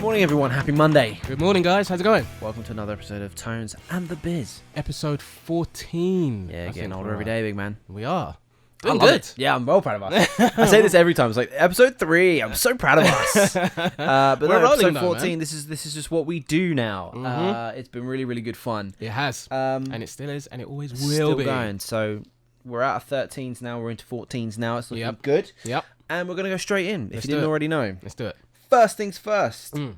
Morning, everyone. Happy Monday. Good morning, guys. How's it going? Welcome to another episode of Tones and the Biz. Episode 14. Yeah, getting older every day, big man. We are. I Doing love good. it. Yeah, I'm well proud of us. I say this every time. It's like episode 3. I'm so proud of us. But We're no, rolling episode though, 14. man. This is just what we do now. It's been really, really good fun. It has. And it still is, and it always will Still be. going. So we're out of 13s now. We're into 14s now. It's looking Yep. good. Yep. And we're gonna go straight in. Let's if you do didn't it. already know. Let's do it. First things first. Mm.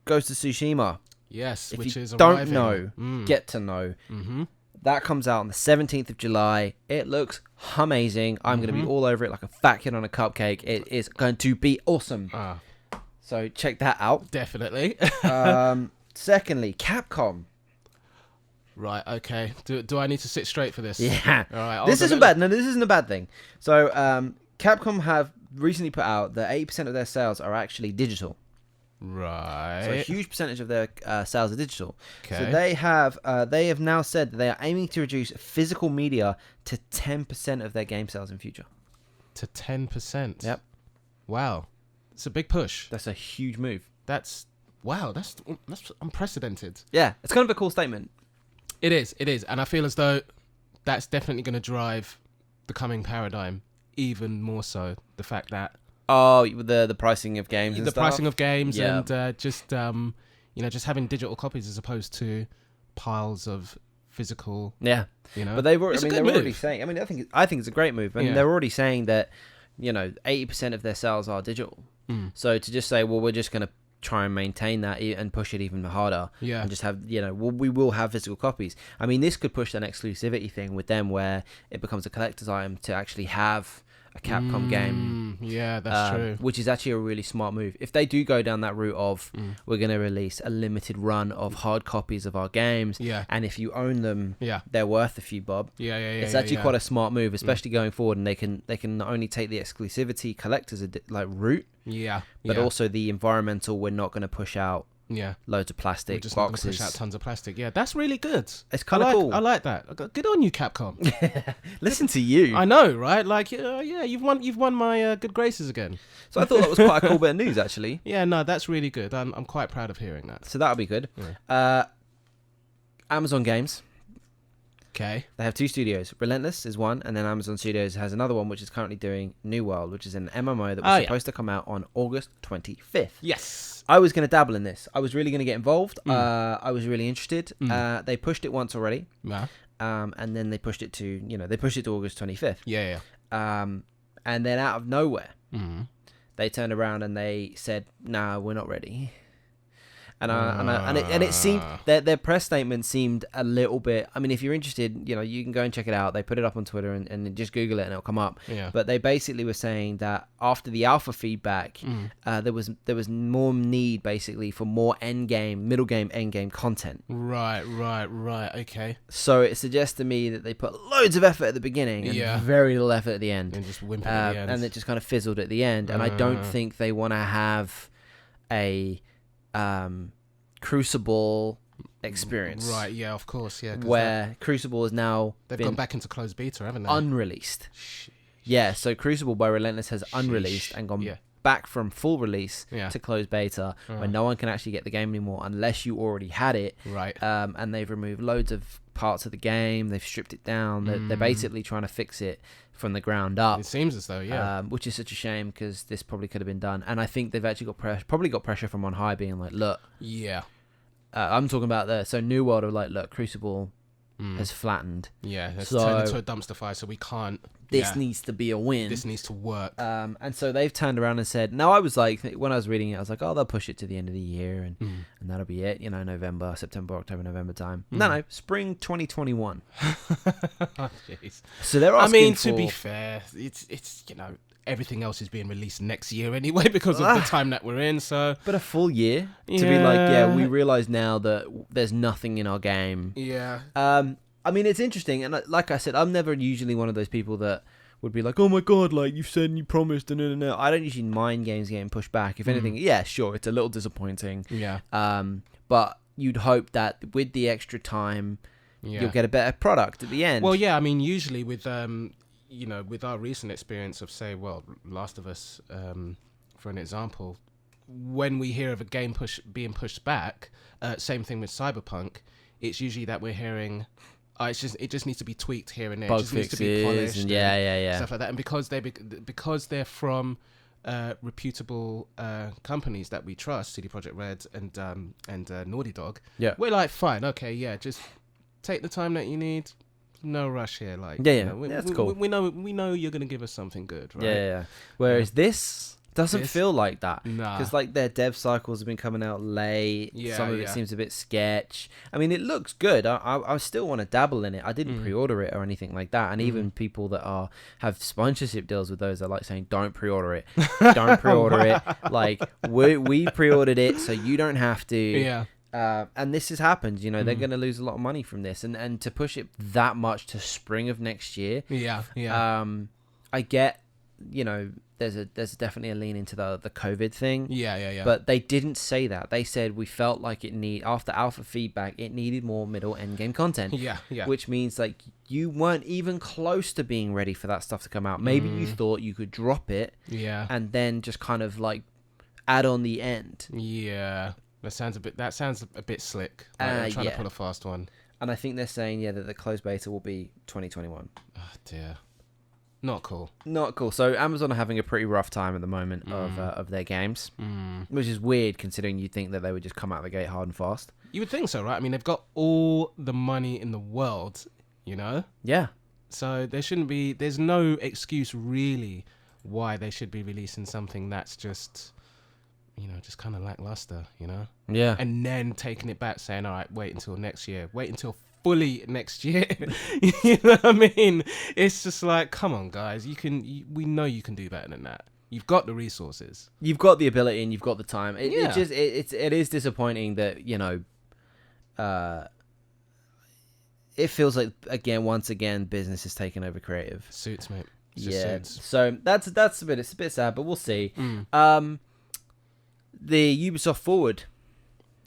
Ghost of Tsushima. Yes, If which you is don't arriving. know, get to know. Mm-hmm. That comes out on the 17th of July. It looks amazing. I'm going to be all over it like a fat kid on a cupcake. It is going to be awesome. So check that out. Definitely. Secondly, Capcom. Right, okay. Do I need to sit straight for this? Yeah. All right. This isn't bad. No, this isn't a bad thing. So Capcom have recently put out that 80% of their sales are actually digital. Right. So a huge percentage of their sales are digital. Okay. So they have now said that they are aiming to reduce physical media to 10% of their game sales in future. To 10%. Yep. Wow. It's a big push. That's a huge move. That's unprecedented. Yeah, it's kind of a cool statement. It is, and I feel as though that's definitely going to drive the coming paradigm even more so. The fact that The pricing of games and the stuff. pricing of games Yeah. and just having digital copies as opposed to piles of physical. Yeah, but It's a good they're already move. saying. I think it's a great move, and Yeah. they're already saying that 80% of their sales are digital. So to just say, well, we're just going to try and maintain that and push it even harder, Yeah. and just have we will have physical copies. I mean, this could push an exclusivity thing with them where it becomes a collector's item to actually have a Capcom game. Yeah, that's true. Which is actually a really smart move. If they do go down that route of we're going to release a limited run of hard copies of our games, Yeah. and if you own them, Yeah. they're worth a few bob. Yeah. It's actually quite a smart move, especially going forward, and they can not only take the exclusivity collectors route, Yeah. but yeah. also the environmental. We're not going to push out Yeah. loads of We're plastic just not gonna boxes. push out tons of plastic. Yeah, that's really good. It's kind of cool. I like that. Good on you, Capcom. Listen to you. I know, right? Like, yeah, you've won my good graces again. So I thought that was quite a cool bit of news, actually. Yeah, no, that's really good. I'm quite proud of hearing that. So that'll be good. Yeah. Amazon Games. Okay. They have 2 studios. Relentless is one, and then Amazon Studios has another one, which is currently doing New World, which is an MMO that was supposed to come out on August 25th. Yes. I was going to dabble in this. I was really going to get involved. I was really interested. They pushed it once already, Yeah. and then they pushed it to August 25th. Yeah. And then out of nowhere, Mm. they turned around and they said, "Nah, we're not ready." And it seemed their press statement seemed a little bit. I mean, if you're interested, you can go and check it out. They put it up on Twitter and just Google it and it'll come up. Yeah. But they basically were saying that after the alpha feedback, there was more need basically for more middle game, end game content. Right. Okay. So it suggests to me that they put loads of effort at the beginning and very little effort at the end. And just wimping at the end. And it just kind of fizzled at the end. And I don't think they want to have a Crucible experience. Right, yeah, of course, yeah. Where Crucible is now they've gone back into closed beta, haven't they? Unreleased. Yeah, so Crucible by Relentless has unreleased and gone back from full release to closed beta, where no one can actually get the game anymore unless you already had it. Right. And they've removed loads of parts of the game. They've stripped it down. They're basically trying to fix it from the ground up. It seems as though, yeah. Which is such a shame because this probably could have been done. And I think they've actually got pressure from on high being like, look. Yeah. I'm talking about so New World are like, look, Crucible has flattened. Yeah, it's turned into a dumpster fire, so we can't. This needs to be a win. This needs to work. And so they've turned around and said, now I was like, when I was reading it, I was like, oh, they'll push it to the end of the year and that'll be it, November, September, October, November time. No, spring 2021. Jeez. So they're asking to be fair, it's everything else is being released next year anyway because of the time that we're in. So, but a full year to be like, we realize now that there's nothing in our game. Yeah. I mean, it's interesting, and like I said, I'm never usually one of those people that would be like, oh my god, like you said and you promised, and no. I don't usually mind games getting pushed back. If anything, yeah, sure, it's a little disappointing. Yeah. But you'd hope that with the extra time, you'll get a better product at the end. Well, yeah, I mean, usually with with our recent experience of, say, Last of Us, for an example, when we hear of a game being pushed back, same thing with Cyberpunk, it's usually that we're hearing, it just needs to be tweaked here and there. Bug it just needs to be fixes polished. and yeah. Stuff like that. And because they're from reputable companies that we trust, CD Projekt Red and Naughty Dog, we're like, fine, okay, yeah, just take the time that you need. No rush here, like that's cool. We know you're gonna give us something good, right? Yeah. Whereas this doesn't feel like that, because like their dev cycles have been coming out late. Some of it seems a bit sketch. I mean, it looks good. I still want to dabble in it. I didn't pre-order it or anything like that. And even people that have sponsorship deals with those are like saying, "Don't pre-order it. Don't pre-order it. Like we pre-ordered it, so you don't have to." Yeah. And this has happened, they're going to lose a lot of money from this, and to push it that much to spring of next year. I get, there's definitely a lean into the COVID thing. Yeah. But they didn't say that. They said we felt like after alpha feedback, it needed more middle end game content. Yeah. Which means like you weren't even close to being ready for that stuff to come out. Maybe you thought you could drop it. Yeah. And then just kind of like add on the end. Yeah. That sounds a bit slick. Like trying to pull a fast one. And I think they're saying that the closed beta will be 2021. Oh dear, not cool. Not cool. So Amazon are having a pretty rough time at the moment of their games, which is weird considering you'd think that they would just come out of the gate hard and fast. You would think so, right? I mean, they've got all the money in the world, Yeah. So there's no excuse really why they should be releasing something that's just kind of lackluster, Yeah. And then taking it back, saying, all right, wait until next year. Wait until fully next year. You know what I mean? It's just like, come on, guys. We know you can do better than that. You've got the resources. You've got the ability and you've got the time. It is disappointing that, it feels like, once again, business is taking over creative. Suits, mate. Suits. So it's a bit sad, but we'll see. The Ubisoft Forward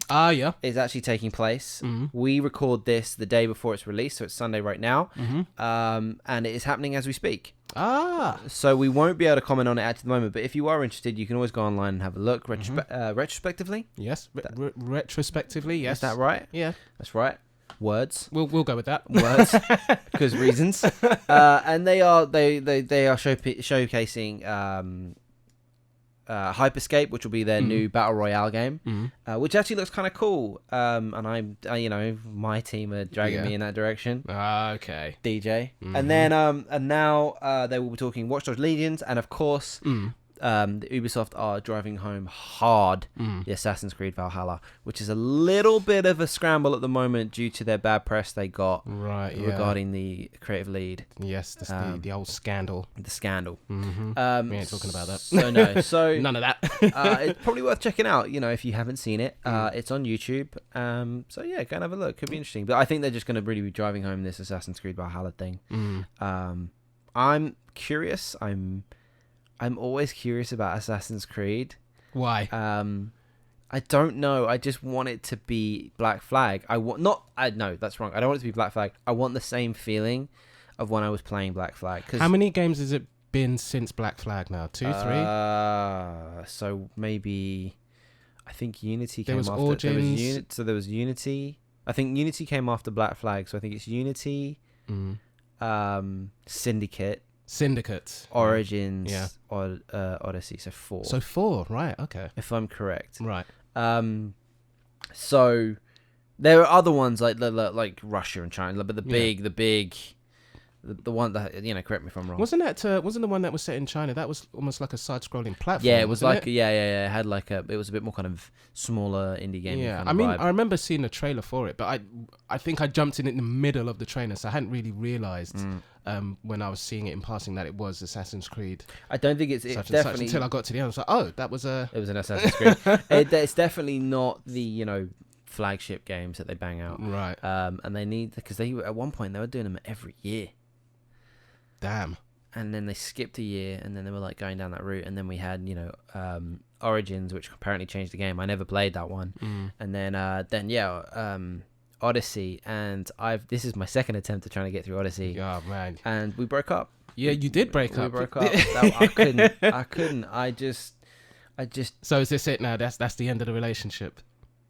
is actually taking place. We record this the day before it's released, so it's Sunday right now. And it is happening as we speak. So we won't be able to comment on it at the moment, but if you are interested, you can always go online and have a look retrospectively. Yes, retrospectively, yes. Is that right? Yeah. That's right. Words. We'll go with that. Words, because reasons. And they are showcasing Hyperscape, which will be their new battle royale game, which actually looks kind of cool. And my team are dragging me in that direction. Okay. DJ. And then and now they will be talking Watch Dogs Legions, and of course the Ubisoft are driving home hard the Assassin's Creed Valhalla, which is a little bit of a scramble at the moment due to their bad press they got regarding the creative lead. Yes, the old scandal. The scandal. We ain't talking about that. So none of that. It's probably worth checking out, if you haven't seen it. It's on YouTube. So yeah, go and have a look. Could be interesting. But I think they're just going to really be driving home this Assassin's Creed Valhalla thing. I'm curious. I'm always curious about Assassin's Creed. Why? I don't know. I just want it to be Black Flag. No, that's wrong. I don't want it to be Black Flag. I want the same feeling of when I was playing Black Flag. How many games has it been since Black Flag now? 2, 3? So maybe, I think Unity there came was after. Origins. There was Unity. I think Unity came after Black Flag. So I think it's Unity, Syndicate, Origins, Odyssey. So 4. So 4, right? Okay. If I'm correct. Right. So there are other ones like Russia and China, but the one that correct me if I'm wrong. Wasn't the one that was set in China? That was almost like a side-scrolling platform. Yeah, it was like it had it was a bit more kind of smaller indie game. Yeah, kind I of mean, vibe. I remember seeing a trailer for it, but I think I jumped in the middle of the trailer, so I hadn't really realised when I was seeing it in passing that it was Assassin's Creed. I don't think it's definitely until I got to the end. I was like, oh, it was an Assassin's Creed. It's definitely not the flagship games that they bang out, right? And they need, because they at one point they were doing them every year. Damn. And then they skipped a year, and then they were like going down that route, and then we had Origins, which apparently changed the game. I never played that one, and then Odyssey, and this is my second attempt at trying to get through Odyssey. Oh man! And we broke up. Yeah, you did break up. We broke up. I couldn't. So is this it now? That's the end of the relationship.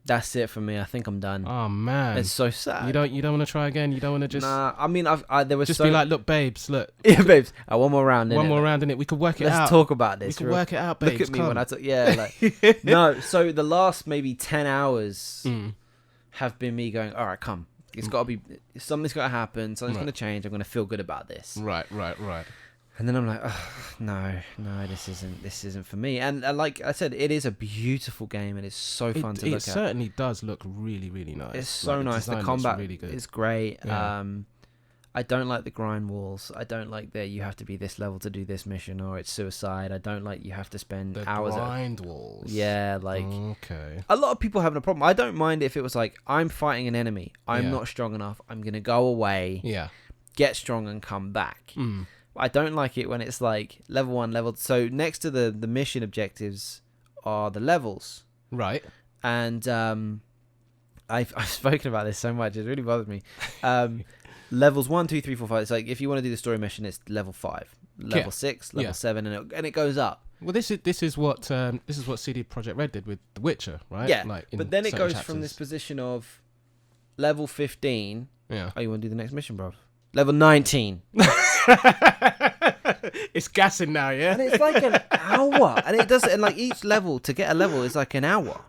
That's it for me. I think I'm done. Oh man, it's so sad. You don't want to try again. You don't want to just. Nah, I mean, there was just be like, look, babes, look. Yeah, babes. One more round. One more round in it. We could work it out. Let's talk about this. We could work it out, babes. Look at me when I talk. Yeah, like no. So the last maybe 10 hours have been me going. All right, come. It's got to be something's got to happen. Something's going to change. I'm going to feel good about this. Right. And then I'm like, oh, no, this isn't for me. And like I said, it is a beautiful game, and it's so fun to look at. It certainly does look really, really nice. It's so nice. The combat really good. Is great. Yeah. I don't like the grind walls. I don't like that you have to be this level to do this mission, or it's suicide. I don't like you have to spend hours. The grind walls. Yeah, like okay. A lot of people having a problem. I don't mind if it was like I'm fighting an enemy. I'm not strong enough. I'm gonna go away. Yeah. Get strong and come back. I don't like it when it's like level 1, level. So next to the mission objectives are the levels. Right. And I've spoken about this so much. It really bothered me. Levels 1, 2, 3, 4, 5. It's like if you want to do the story mission, it's level 5, level 6, level 7, and it goes up. Well, this is what CD Projekt Red did with The Witcher, right? Yeah. Like but then it goes from this position of level 15. Yeah. Oh, you want to do the next mission, bro? Level 19. It's gassing now, yeah. And it's like an hour, and it does. And like each level to get a level is like an hour.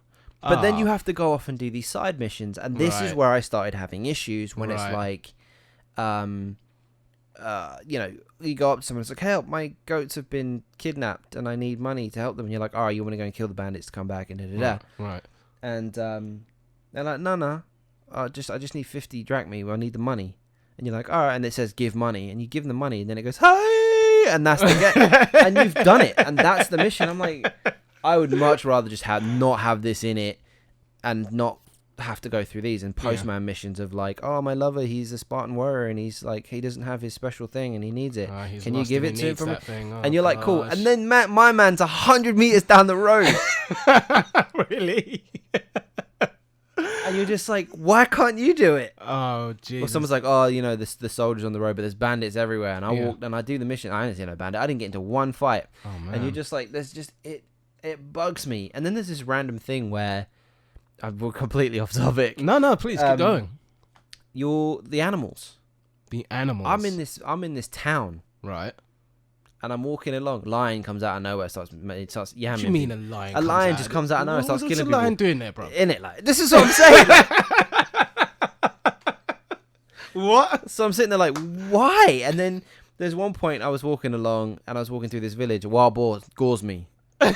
But then you have to go off and do these side missions, and this is where I started having issues when it's like, you go up to someone, it's like, help, my goats have been kidnapped, and I need money to help them. And you're like, all right, you want to go and kill the bandits to come back, and da-da-da. Right. And they're like, no, I just need 50 drachmi. I need the money. And you're like, all right, and it says give money, and you give them the money, and then it goes, hey, and that's the get, and you've done it, and that's the mission. I'm like, I would much rather just not have this in it, and not have to go through these and postman missions of like, oh, my lover, he's a Spartan warrior, and he's like, he doesn't have his special thing, and he needs it. Can you give it to him? And you're like, cool. And then my man's 100 meters down the road. Really? And you're just like, why can't you do it? Oh, jeez. Or someone's like, oh, the soldiers on the road, but there's bandits everywhere. And I walked and I do the mission. I didn't see no bandit. I didn't get into one fight. Oh, man. And you're just like, it bugs me. And then there's this random thing where we're completely off topic. No, please keep going. The animals. The animals. I'm in this town. Right. And I'm walking along. Lion comes out of nowhere. Starts yamming. What do you mean a lion? A lion just comes out of nowhere. Starts killing people. What's a lion doing there, bro? In it, like this is what I'm saying. What? So I'm sitting there like, why? And then there's one point I was walking along and I was walking through this village. A wild boar gores me. Do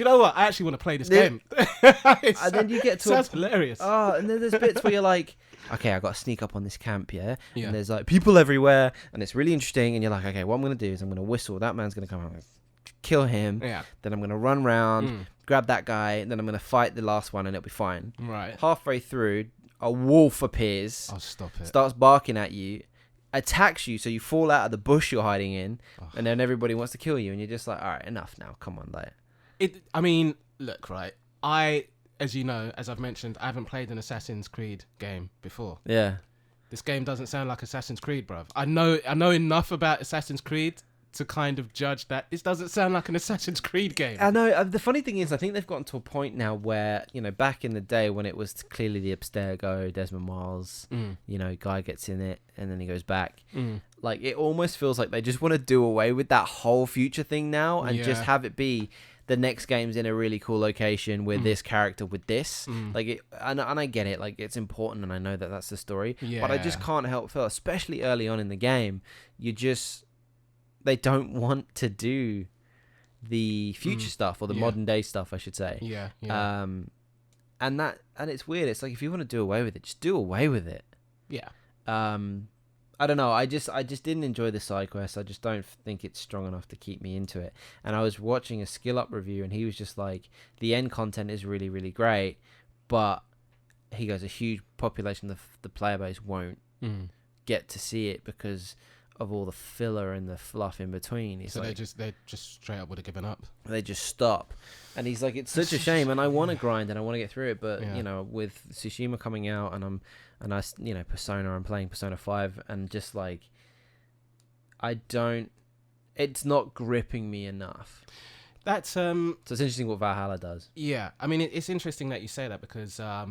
you know what? I actually want to play this game. And then you get to sounds hilarious. Oh, and then there's bits where you're like, okay, I got to sneak up on this camp, yeah? And there's like people everywhere, and it's really interesting. And you're like, okay, what I'm gonna do is I'm gonna whistle. That man's gonna come out, kill him. Yeah. Then I'm gonna run round, grab that guy, and then I'm gonna fight the last one, and it'll be fine. Right. Halfway through, a wolf appears. Oh, stop it. Starts barking at you, attacks you, so you fall out of the bush you're hiding in, and then everybody wants to kill you, and you're just like, all right, enough now. Come on, like. I mean, look, right. As you know, as I've mentioned, I haven't played an Assassin's Creed game before. Yeah. This game doesn't sound like Assassin's Creed, bruv. I know enough about Assassin's Creed to kind of judge that this doesn't sound like an Assassin's Creed game. I know. The funny thing is, I think they've gotten to a point now where, back in the day when it was clearly the Abstergo, Desmond Miles, guy gets in it and then he goes back. Like, it almost feels like they just want to do away with that whole future thing now and just have it be the next game's in a really cool location with this character with this. Like, and I get it. Like, it's important and I know that that's the story. Yeah. But I just can't help feel, especially early on in the game, they don't want to do the future stuff or the modern day stuff, I should say. Yeah. And it's weird. It's like, if you want to do away with it, just do away with it. Yeah. I don't know. I just didn't enjoy the side quest. I just don't think it's strong enough to keep me into it. And I was watching a Skill Up review, and he was just like, the end content is really, really great, but he goes, a huge population of the player base won't get to see it because of all the filler and the fluff in between. He's so like, they just straight up would have given up. They just stop. And he's like, it's such a shame, and I want to grind and I want to get through it, but with Tsushima coming out and Persona, I'm playing Persona 5, and just like, it's not gripping me enough. That's So it's interesting what Valhalla does. Yeah, I mean, it's interesting that you say that because I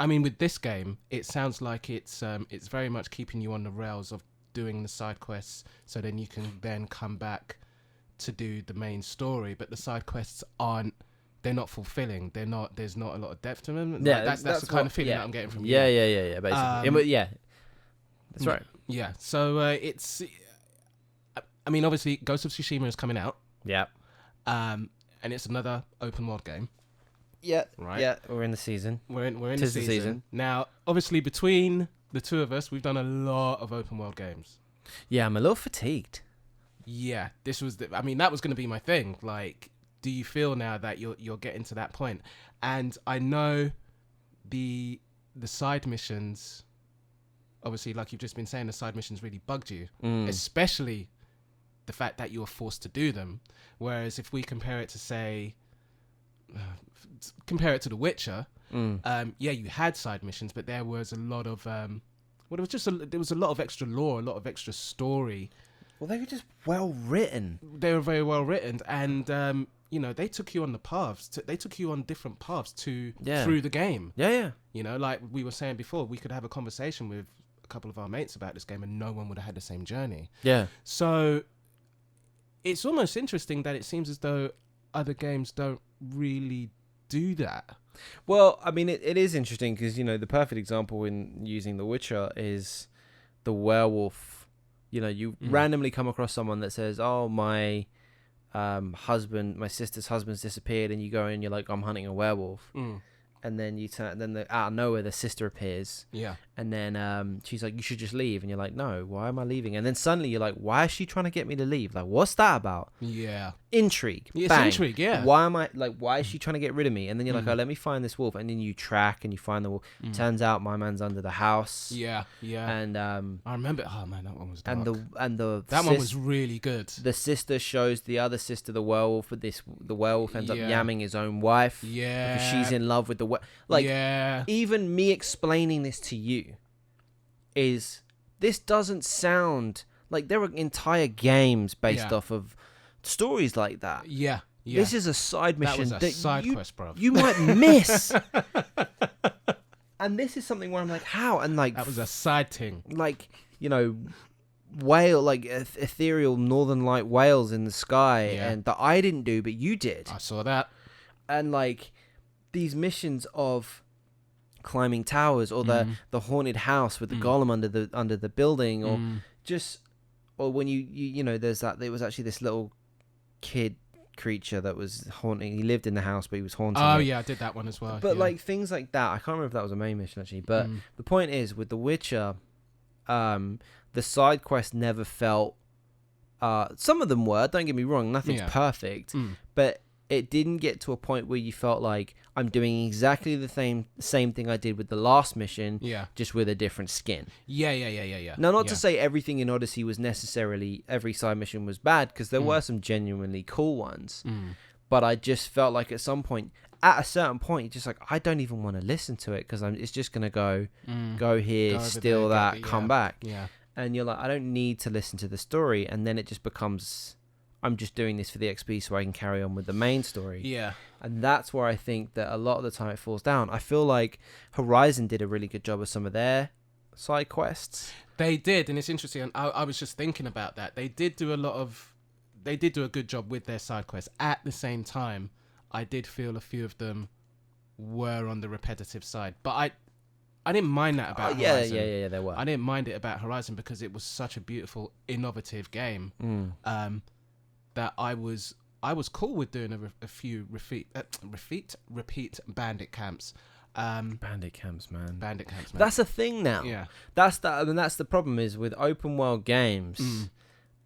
mean, with this game, it sounds like it's very much keeping you on the rails of doing the side quests, so then you can then come back to do the main story. But the side quests they're not fulfilling. There's not a lot of depth to them. Yeah, that's the kind of feeling that I'm getting from you. Yeah. Basically, that's right. Yeah. So it's. I mean, obviously, Ghost of Tsushima is coming out. Yeah. And it's another open world game. Yeah. Right. Yeah. We're in the season. We're in the season. Now, obviously, between the two of us, we've done a lot of open world games. Yeah, I'm a little fatigued. Yeah, this was that was going to be my thing. Like, do you feel now that you're getting to that point? And I know the side missions, obviously, like you've just been saying, the side missions really bugged you, especially the fact that you were forced to do them. Whereas if we compare it to, say, The Witcher, you had side missions, but there was a lot of there was a lot of extra lore, a lot of extra story. Well, they were just well written. They were very well written, and they took you on the paths. They took you on different paths through the game. Yeah. Like we were saying before, we could have a conversation with a couple of our mates about this game, and no one would have had the same journey. Yeah. So it's almost interesting that it seems as though other games don't really do that. Well, I mean, it is interesting because, the perfect example in using The Witcher is the werewolf. You randomly come across someone that says, oh, my sister's husband's disappeared, and you go and you're like, I'm hunting a werewolf. And then out of nowhere, the sister appears. Yeah. And then she's like, you should just leave. And you're like, no, why am I leaving? And then suddenly you're like, why is she trying to get me to leave? Like, what's that about? Yeah. Intrigue. It's Bang. intrigue, yeah. Why is she trying to get rid of me? And then you're like, oh, let me find this wolf. And then you track and you find the wolf. Turns out my man's under the house. Yeah. And I remember, oh man, that one was dark. That one was really good. The sister shows the other sister the werewolf, but the werewolf ends up yamming his own wife. Yeah. Because she's in love with the even me explaining this to you this doesn't sound like there are entire games based off of stories like that. Yeah. This is a side mission that was a side quest, bro. You might miss. And this is something where I'm like, how? And like that was a side thing. Like, whale, like ethereal northern light whales in the sky, and that I didn't do, but you did. I saw that. And like these missions of climbing towers, or the haunted house with the golem under the building, or when there's that, there was actually this little kid creature that was haunting. He lived in the house, but he was haunting. Oh yeah, I did that one as well. But like things like that, I can't remember if that was a main mission actually. But the point is, with The Witcher, the side quest never felt. Some of them were. Don't get me wrong. Nothing's perfect, but it didn't get to a point where you felt like I'm doing exactly the same thing I did with the last mission, just with a different skin. Yeah. Now, not to say everything in Odyssey was necessarily, every side mission was bad, because there were some genuinely cool ones. But I just felt like at some point, at a certain point, just like, I don't even want to listen to it, because it's just going to go here, steal that, come back. Yeah. And you're like, I don't need to listen to the story. And then it just becomes, I'm just doing this for the XP so I can carry on with the main story. Yeah. And that's where I think that a lot of the time it falls down. I feel like Horizon did a really good job of some of their side quests. They did, and it's interesting. And I was just thinking about that. They did do a good job with their side quests. At the same time, I did feel a few of them were on the repetitive side. But I didn't mind that about Horizon. Yeah, they were. I didn't mind it about Horizon because it was such a beautiful, innovative game. That I was cool with doing a few repeat bandit camps. Bandit camps, man. That's a thing now. Yeah. That's the problem is with open world games.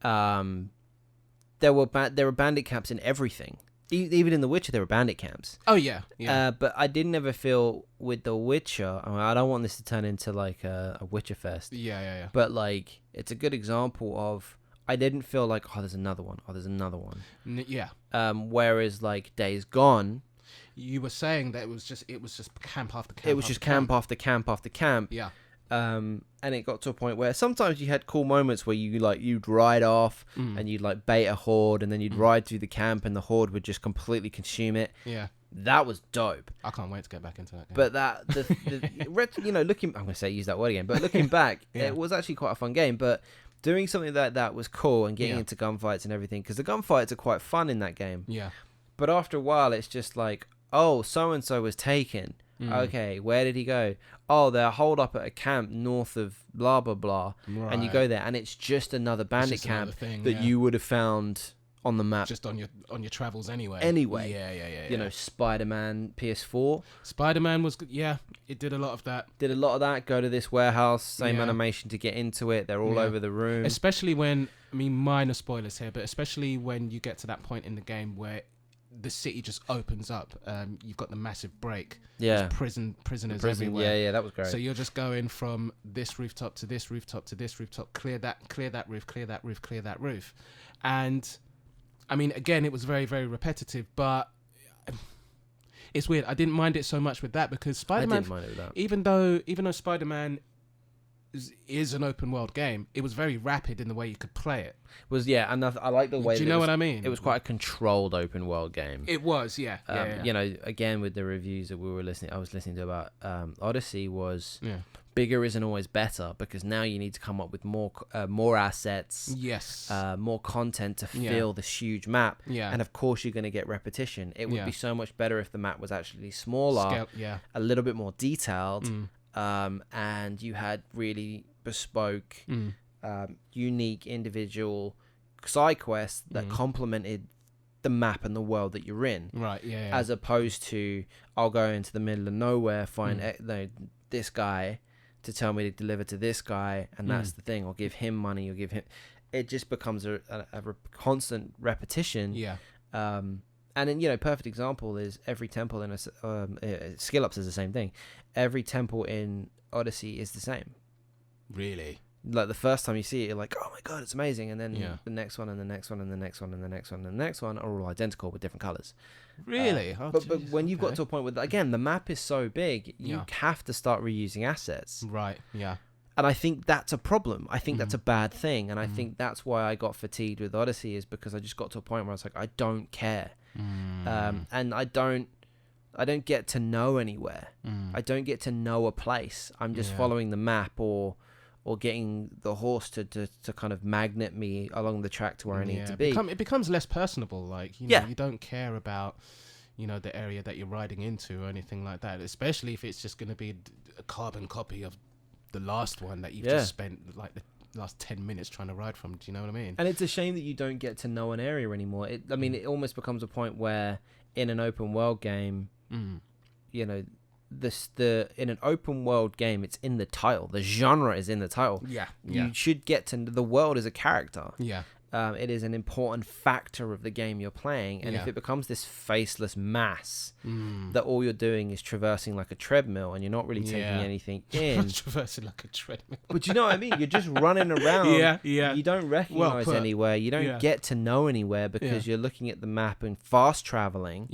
There were bandit camps in everything. Even in The Witcher, there were bandit camps. Oh yeah. But I didn't ever feel with The Witcher. I mean, I don't want this to turn into like a Witcher fest. Yeah. But like, it's a good example of. I didn't feel like, there's another one. Yeah. Whereas like Days Gone, you were saying that it was just camp after camp. It was just camp after camp after camp. Yeah. And it got to a point where sometimes you had cool moments where you'd ride off and you'd like bait a horde, and then you'd ride through the camp and the horde would just completely consume it. Yeah. That was dope. I can't wait to get back into that game. But looking, I'm going to use that word again, but looking back, it was actually quite a fun game. But doing something like that was cool, and getting into gunfights and everything, because the gunfights are quite fun in that game. Yeah. But after a while, it's just like, oh, so-and-so was taken. Okay, where did he go? Oh, they're holed up at a camp north of blah, blah, blah. Right. And you go there, and it's just another bandit camp that you would have found on the map. Just on your travels anyway. Yeah. You know, Spider-Man PS4. Spider-Man was, it did a lot of that. Go to this warehouse, same animation to get into it. They're all over the room. Especially when, minor spoilers here, but especially when you get to that point in the game where the city just opens up. You've got the massive break. Yeah. There's prisoners everywhere. Yeah, that was great. So you're just going from this rooftop to this rooftop to this rooftop, clear that roof, clear that roof, clear that roof. And again, it was very, very repetitive, but it's weird. I didn't mind it so much with that, because Spider-Man, I didn't mind it with that. Even though Spider-Man is an open world game, it was very rapid in the way you could play it. And I like the way. Do you know what I mean? It was quite a controlled open world game. It was, You know, again with the reviews that I was listening to about Odyssey was bigger isn't always better, because now you need to come up with more assets, more content to fill this huge map, and of course you're going to get repetition. It would be so much better if the map was actually smaller, a little bit more detailed. And you had really bespoke, unique individual side quests that complemented the map and the world that you're in. Right, yeah. As opposed to, I'll go into the middle of nowhere, find this guy to tell me to deliver to this guy, and that's the thing. Or give him money, or give him... It just becomes a constant repetition. Yeah. And then, perfect example is every temple in Skill Ups is the same thing. Every temple in Odyssey is the same. Really? Like the first time you see it, you're like, oh my god, it's amazing. And then the next one, and the next one, and the next one, and the next one, and the next one are all identical with different colours. Really? But when you've got to a point where, again, the map is so big, you have to start reusing assets. Right, yeah. And I think that's a problem. I think that's a bad thing. And I think that's why I got fatigued with Odyssey, is because I just got to a point where I was like, I don't care. And I don't get to know anywhere. I don't get to know a place. I'm just following the map or getting the horse to kind of magnet me along the track to where I need to be. It becomes less personable. Like, you don't care about, the area that you're riding into or anything like that, especially if it's just going to be a carbon copy of the last one that you've just spent like the last 10 minutes trying to ride from. Do you know what I mean? And it's a shame that you don't get to know an area anymore. It almost becomes a point where in an open world game, in an open world game, it's in the title. The genre is in the title. Yeah. You should get to the world as a character. Yeah. It is an important factor of the game you're playing, and if it becomes this faceless mass that all you're doing is traversing like a treadmill, and you're not really taking anything in, traversing like a treadmill. But you know what I mean? You're just running around. You don't recognize anywhere. You don't get to know anywhere because you're looking at the map and fast traveling.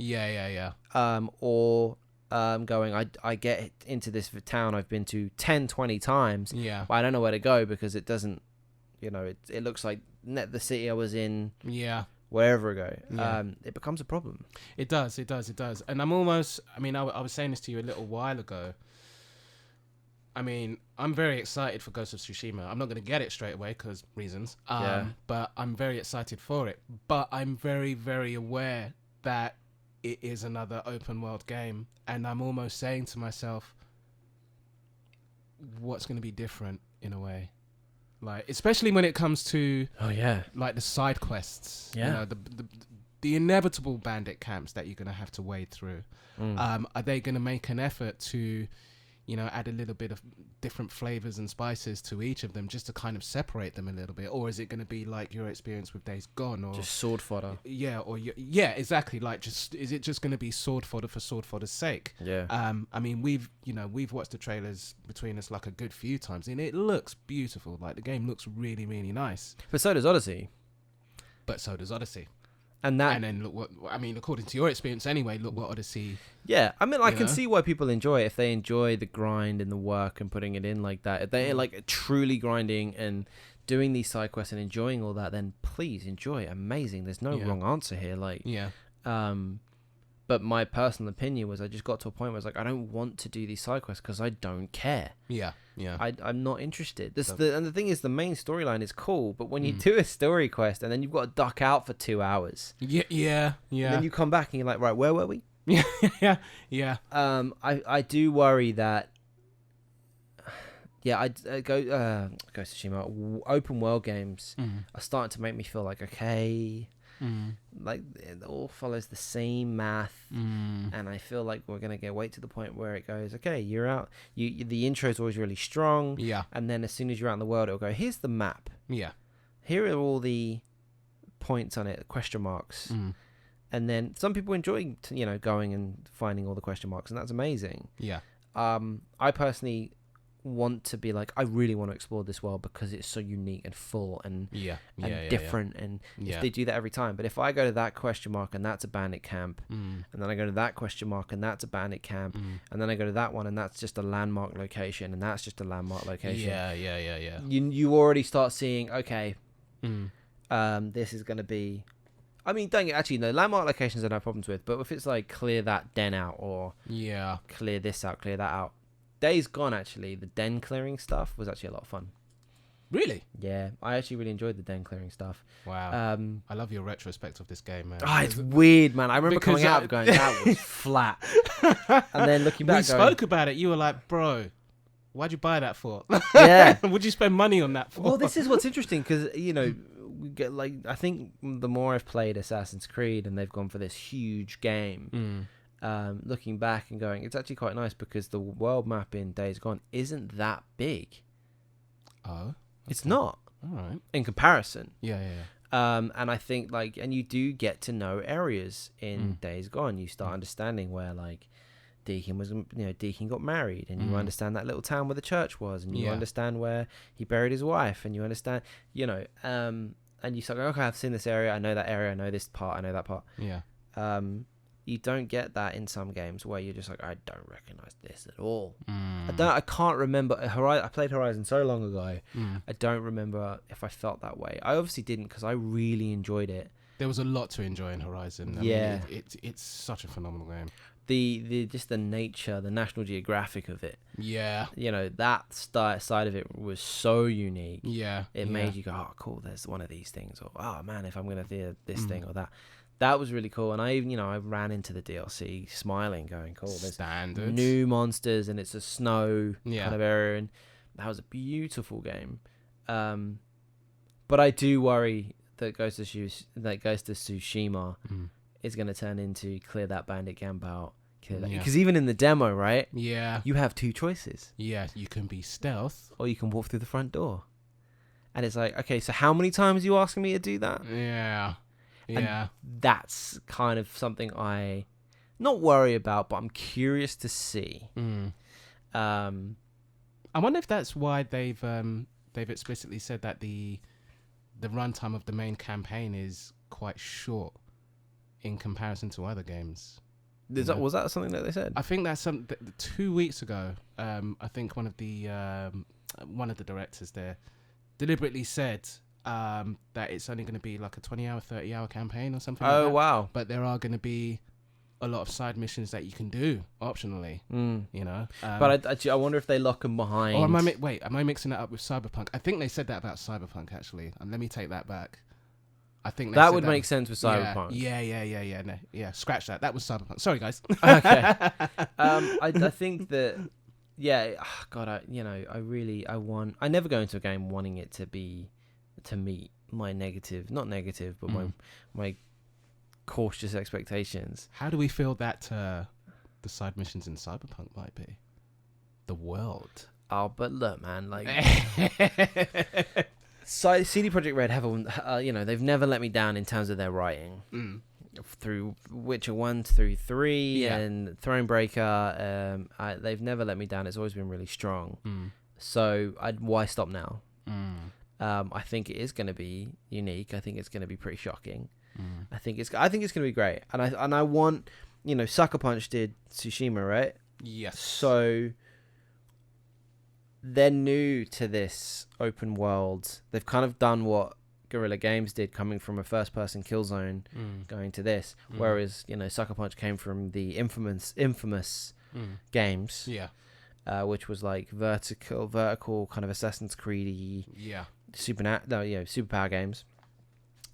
Or going, I get into this town I've been to 10, 20 times. Yeah. But I don't know where to go because it doesn't. It looks like the city I was in. Yeah. Wherever I go, it becomes a problem. It does. And I'm almost. I was saying this to you a little while ago. I'm very excited for Ghost of Tsushima. I'm not going to get it straight away because reasons. But I'm very excited for it. But I'm very, very aware that it is another open world game, and I'm almost saying to myself, what's going to be different in a way? Like, especially when it comes to like the side quests, the inevitable bandit camps that you're gonna have to wade through. Are they gonna make an effort to, add a little bit of different flavors and spices to each of them just to kind of separate them a little bit, or is it gonna be like your experience with Days Gone, or just sword fodder? Exactly. Like, is it just gonna be sword fodder for sword fodder's sake? We've watched the trailers between us like a good few times, and it looks beautiful. Like, the game looks really, really nice. But so does Odyssey. And then look what, I mean, according to your experience anyway, look what Odyssey... Yeah, I mean, I can see why people enjoy it. If they enjoy the grind and the work and putting it in like that, if they're like truly grinding and doing these side quests and enjoying all that, then please enjoy it. Amazing. There's no wrong answer here. Like, but my personal opinion was I just got to a point where I was like, I don't want to do these side quests because I don't care. Yeah. I'm not interested. And the thing is, the main storyline is cool, but when you do a story quest and then you've got to duck out for 2 hours. Yeah. And then you come back and you're like, right, where were we? Yeah. I do worry that. Yeah, Ghost of Tsushima open world games are starting to make me feel like, okay, like it all follows the same math, and I feel like we're gonna wait to the point where it goes, okay, you're out. The intro is always really strong, and then as soon as you're out in the world, it'll go, here's the map. Here are all the points on it, question marks. And then some people enjoy, going and finding all the question marks, and that's amazing. I personally want to be like, I really want to explore this world because it's so unique and full and different. And if they do that every time, but if I go to that question mark and that's a bandit camp, and then I go to that question mark and that's a bandit camp, and then I go to that one and that's just a landmark location, and that's just a landmark location. You already start seeing, okay, this is going to be. I mean, landmark locations I have no problems with, but if it's like clear that den out or clear this out, clear that out. Days Gone, actually, the den clearing stuff was actually a lot of fun. Really? Yeah, I actually really enjoyed the den clearing stuff. Wow. I love your retrospect of this game, man. It's weird, man. I remember coming out going, that was flat. And then looking back, we spoke about it. You were like, bro, why'd you buy that for? Yeah. Would you spend money on that for? Well, this is what's interesting because, we get I think the more I've played Assassin's Creed and they've gone for this huge game, looking back and going, it's actually quite nice because the world map in Days Gone isn't that big. Oh, okay. It's not. All right. In comparison. Yeah. And I think and you do get to know areas in Days Gone. You start understanding where Deacon got married, and you understand that little town where the church was, and you understand where he buried his wife, and you understand, and you start going, okay, I've seen this area, I know that area, I know this part, I know that part. Yeah. You don't get that in some games where you're just like, I don't recognize this at all. I can't remember. I played Horizon so long ago. I don't remember if I felt that way. I obviously didn't because I really enjoyed it. There was a lot to enjoy in Horizon. I mean, it's such a phenomenal game. The just the nature, the National Geographic of it. Yeah. That side of it was so unique. Yeah. It made you go, oh, cool, there's one of these things. Or, oh, man, if I'm going to do this thing or that. That was really cool. And I ran into the DLC smiling, going, cool, there's Standards. New monsters and it's a snow kind of area. And that was a beautiful game. But I do worry that Ghost of Tsushima is going to turn into clear that bandit camp out. Because even in the demo, right? Yeah. You have two choices. Yeah, you can be stealth. Or you can walk through the front door. And it's like, okay, so how many times are you asking me to do that? Yeah. Yeah. And that's kind of something I not worry about, but I'm curious to see. I wonder if that's why they've explicitly said that the runtime of the main campaign is quite short in comparison to other games. Was that something that they said? I think that's 2 weeks ago. I think one of the directors there deliberately said that it's only going to be like a 20-hour, 30-hour campaign or something. Oh, like that. Wow! But there are going to be a lot of side missions that you can do optionally. But I wonder if they lock them behind. Or am I mixing that up with Cyberpunk? I think they said that about Cyberpunk actually, and let me take that back. I think that would make sense with Cyberpunk. Yeah. Scratch that. That was Cyberpunk. Sorry, guys. Okay. I think that. Yeah. Oh God. I never go into a game wanting it to meet my not negative, but my cautious expectations. How do we feel that the side missions in Cyberpunk might be? The world. Oh, but look, man, So CD Projekt Red have they've never let me down in terms of their writing. Through Witcher 1 through 3 and Thronebreaker, they've never let me down. It's always been really strong. So why stop now? I think it is going to be unique. I think it's going to be pretty shocking. I think it's going to be great. And I want, Sucker Punch did Tsushima, right? Yes. So they're new to this open world. They've kind of done what Guerrilla Games did, coming from a first-person Killzone, going to this. Whereas, Sucker Punch came from the infamous games. Yeah. Which was like vertical kind of Assassin's Creed-y. Yeah. Superpower games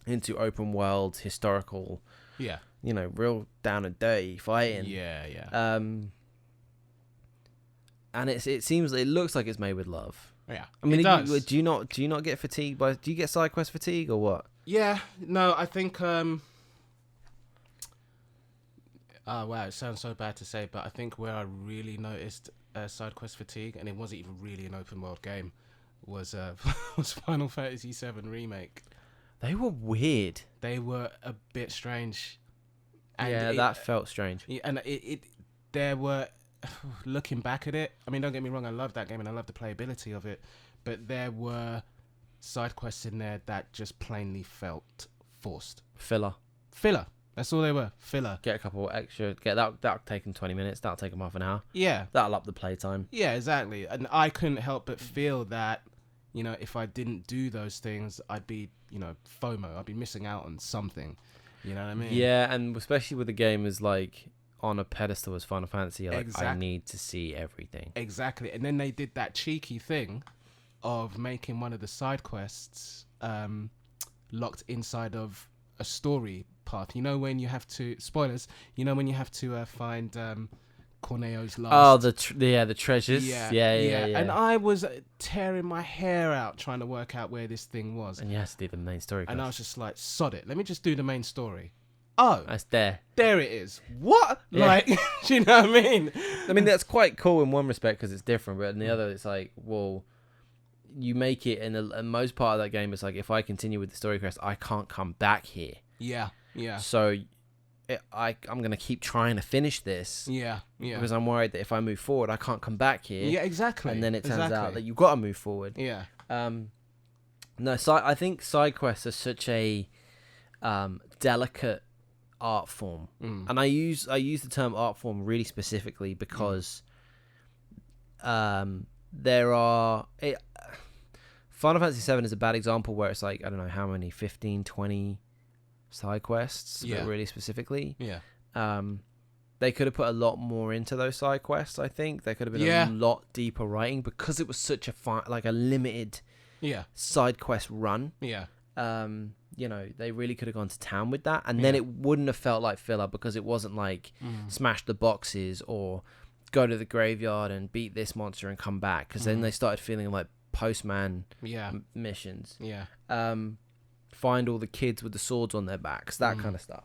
into open world historical. Yeah. Real down and dirty fighting. Yeah. And it looks like it's made with love. Yeah. I mean, it does. Do you not get fatigued by? Do you get side quest fatigue or what? Yeah. No, I think. Oh wow, it sounds so bad to say, but I think where I really noticed side quest fatigue, and it wasn't even really an open world game, was Final Fantasy VII Remake. They were weird. They were a bit strange. And that felt strange. Yeah, and there were, looking back at it, I mean, don't get me wrong, I love that game and I love the playability of it, but there were side quests in there that just plainly felt forced. Filler. That's all they were. Filler. Get a couple extra. That'll take them 20 minutes. That'll take them half an hour. Yeah. That'll up the playtime. Yeah, exactly. And I couldn't help but feel that, if I didn't do those things, I'd be, FOMO. I'd be missing out on something. You know what I mean? Yeah, and especially with the game as like on a pedestal as Final Fantasy, I need to see everything. Exactly. And then they did that cheeky thing of making one of the side quests locked inside of a story path. When you have to spoilers. When you have to find Corneo's last. Oh, the treasures. Yeah. And I was tearing my hair out trying to work out where this thing was. And you have to do the main story. And I was just like, sod it. Let me just do the main story. Oh, that's there. There it is. What? Yeah. Like, do you know what I mean? I mean, that's quite cool in one respect because it's different, but in the other, it's like, well, you make it, and the most part of that game is like, if I continue with the story quest, I can't come back here. Yeah. So I'm going to keep trying to finish this. Yeah. Because I'm worried that if I move forward, I can't come back here. Yeah, exactly. And then it turns out that you've got to move forward. Yeah. I think side quests are such a delicate art form. And I use the term art form really specifically because there are... Final Fantasy VII is a bad example where it's like, I don't know how many, 15, 20... side quests, but really specifically. Yeah. They could have put a lot more into those side quests, I think. There could have been a lot deeper writing because it was such a limited side quest run. Yeah. They really could have gone to town with that, and then it wouldn't have felt like filler because it wasn't like smash the boxes or go to the graveyard and beat this monster and come back, because then they started feeling like postman missions. Yeah. Find all the kids with the swords on their backs, that kind of stuff.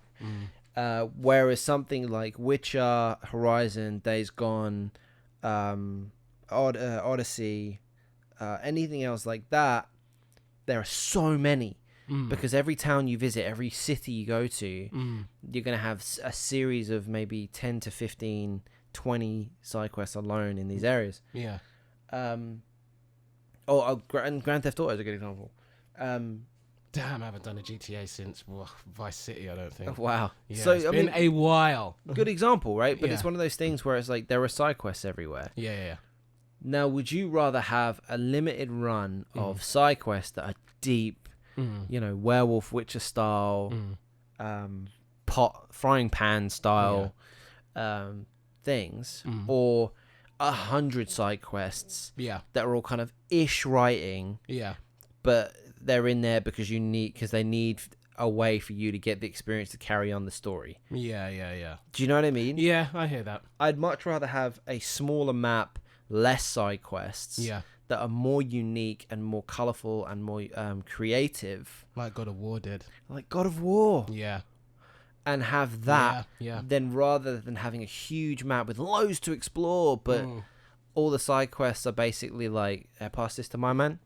Whereas something like Witcher, Horizon, Days Gone, Odyssey, anything else like that, there are so many. Because every town you visit, every city you go to, you're going to have a series of maybe 10 to 15, 20 side quests alone in these areas. Yeah. Grand Theft Auto is a good example. Damn, I haven't done a GTA since Vice City, I don't think. Wow. Yeah, so it's been a while. Good example, right? But it's one of those things where it's like there are side quests everywhere. Yeah. Now, would you rather have a limited run of side quests that are deep, werewolf, Witcher style, frying pan style things, or 100 side quests that are all kind of ish writing, but they're in there because they need a way for you to get the experience to carry on the story. Yeah. Do you know what I mean? Yeah, I hear that. I'd much rather have a smaller map, less side quests, that are more unique and more colourful and more creative. Like God of War did. Like God of War. Yeah. And have that, then rather than having a huge map with loads to explore, but all the side quests are basically like, pass this to my man.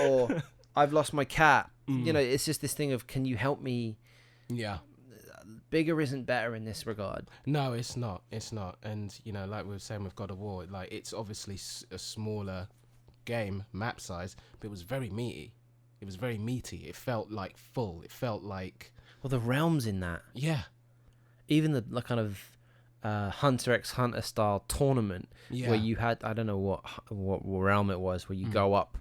Or I've lost my cat. It's just this thing of, can you help me? Yeah. Bigger isn't better in this regard. No, it's not. And like we were saying with God of War, like it's obviously a smaller game map size, but it was very meaty. It was very meaty. It felt like full. It felt like... Well, the realms in that. Yeah. Even the kind of Hunter x Hunter style tournament where you had, I don't know what realm it was, where you go up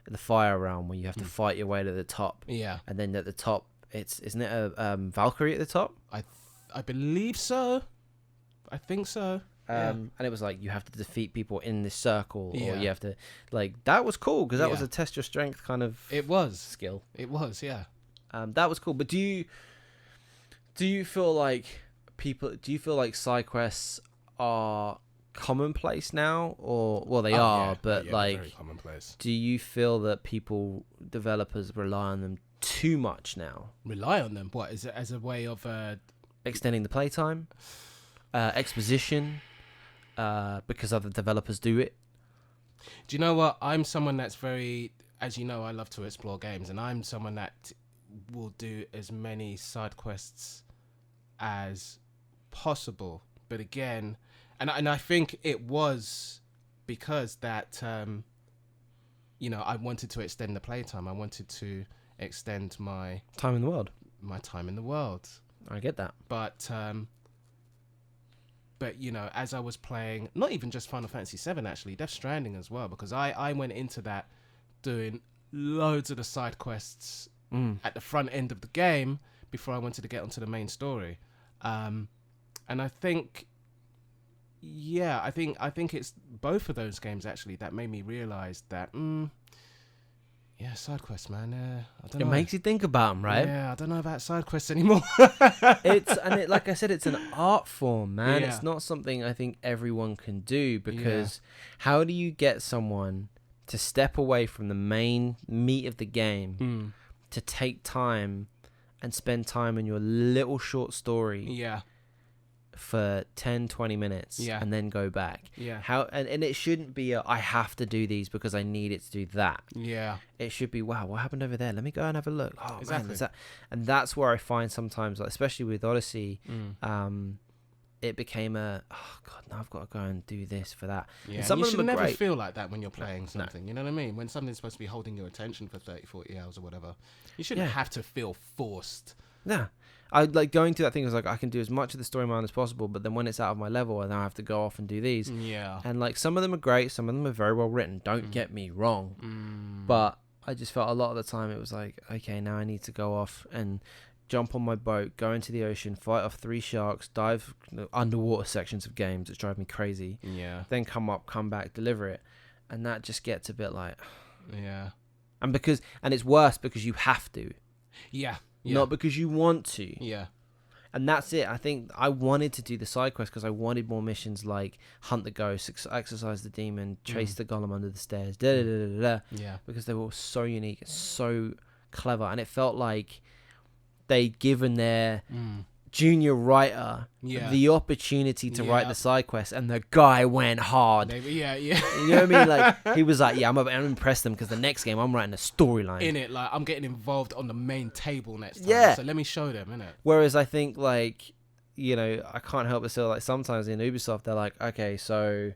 the fire realm where you have to fight your way to the top. Yeah. And then at the top, isn't it a Valkyrie at the top? I believe so. I think so. And it was like you have to defeat people in this circle, or you have to, like, that was cool because that was a test your strength kind of. It was skill. It was, yeah. That was cool. But do you feel like side quests are commonplace now, or well, they are, but like, very commonplace. Do you feel that developers rely on them too much now? Rely on them? What is it as a way of extending the playtime, exposition? Because other developers do it. Do you know what? I'm someone that's very, as you know, I love to explore games, and I'm someone that will do as many side quests as possible. But again, and I think it was because that, you know, I wanted to extend the playtime. I wanted to extend my time in the world. I get that. But you know, as I was playing, not even just Final Fantasy VII, actually, Death Stranding as well, because I went into that doing loads of the side quests at the front end of the game before I wanted to get onto the main story. And I think, I think it's both of those games actually that made me realize that, side quests, man. I don't know. It makes you think about them, right? Yeah, I don't know about side quests anymore. Like I said, it's an art form, man. Yeah. It's not something I think everyone can do, because how do you get someone to step away from the main meat of the game to take time and spend time in your little short story? Yeah. For 10-20 minutes and then go back. And it shouldn't be I have to do these because I need it to do that. It should be, wow, what happened over there, let me go and have a look. Oh, exactly. Man, and that's where I find sometimes, like, especially with Odyssey, it became oh god, now I've got to go and do this for that. And some of them never feel like that when you're playing something. You know what I mean? When something's supposed to be holding your attention for 30-40 hours or whatever, you shouldn't have to feel forced. I like going to that thing. Is like, I can do as much of the storyline as possible, but then when it's out of my level, I now have to go off and do these. And like, some of them are great, some of them are very well written. Don't get me wrong, but I just felt a lot of the time it was like, okay, now I need to go off and jump on my boat, go into the ocean, fight off 3 sharks, dive underwater sections of games that drive me crazy. Then come back, deliver it, and that just gets a bit like, and it's worse because you have to. Not because you want to. And that's it. I think I wanted to do the side quest because I wanted more missions like hunt the ghost, exorcise the demon, chase the golem under the stairs, because they were so unique, so clever, and it felt like they'd given their junior writer the opportunity to write the side quest, and the guy went hard. You know what I mean? Like, he was like, I'm impressed them because the next game I'm writing a storyline in it. Like, I'm getting involved on the main table next time. So let me show them, innit? Whereas I think, like, you know, I can't help but feel like sometimes in Ubisoft they're like, okay, so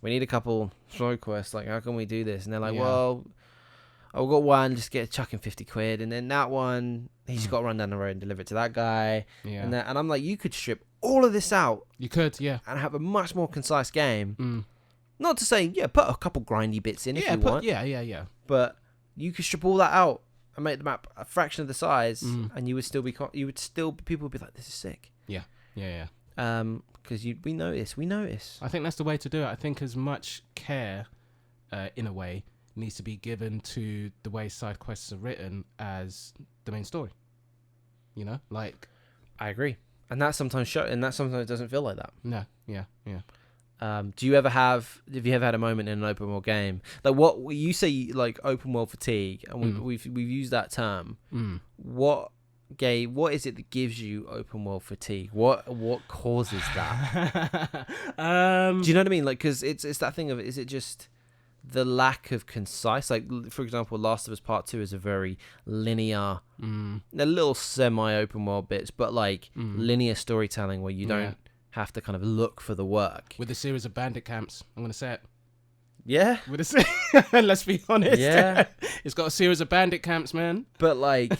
we need a couple side quests. Like, how can we do this? And they're like, well, I've got one, just get chucking 50 quid, and then that one, he's just got to run down the road and deliver it to that guy. And I'm like, you could strip all of this out. You could, and have a much more concise game. Not to say, put a couple grindy bits in if you want. But you could strip all that out and make the map a fraction of the size, and you would still people would be like, this is sick. Because we notice. I think that's the way to do it. I think as much care, in a way, needs to be given to the way side quests are written as the main story. You know, like, I agree, and that sometimes doesn't feel like that. No, have you ever had a moment in an open world game, like what you say, like open world fatigue, and we've used that term. What is it that gives you open world fatigue? What causes that? Do you know what I mean? Like, because it's that thing of, is it just the lack of concise, like, for example, Last of Us Part 2 is a very linear, a little semi-open world bits, but like linear storytelling where you don't have to kind of look for the work. With a series of bandit camps, I'm going to say it. Yeah. Let's be honest. Yeah. It's got a series of bandit camps, man. But like,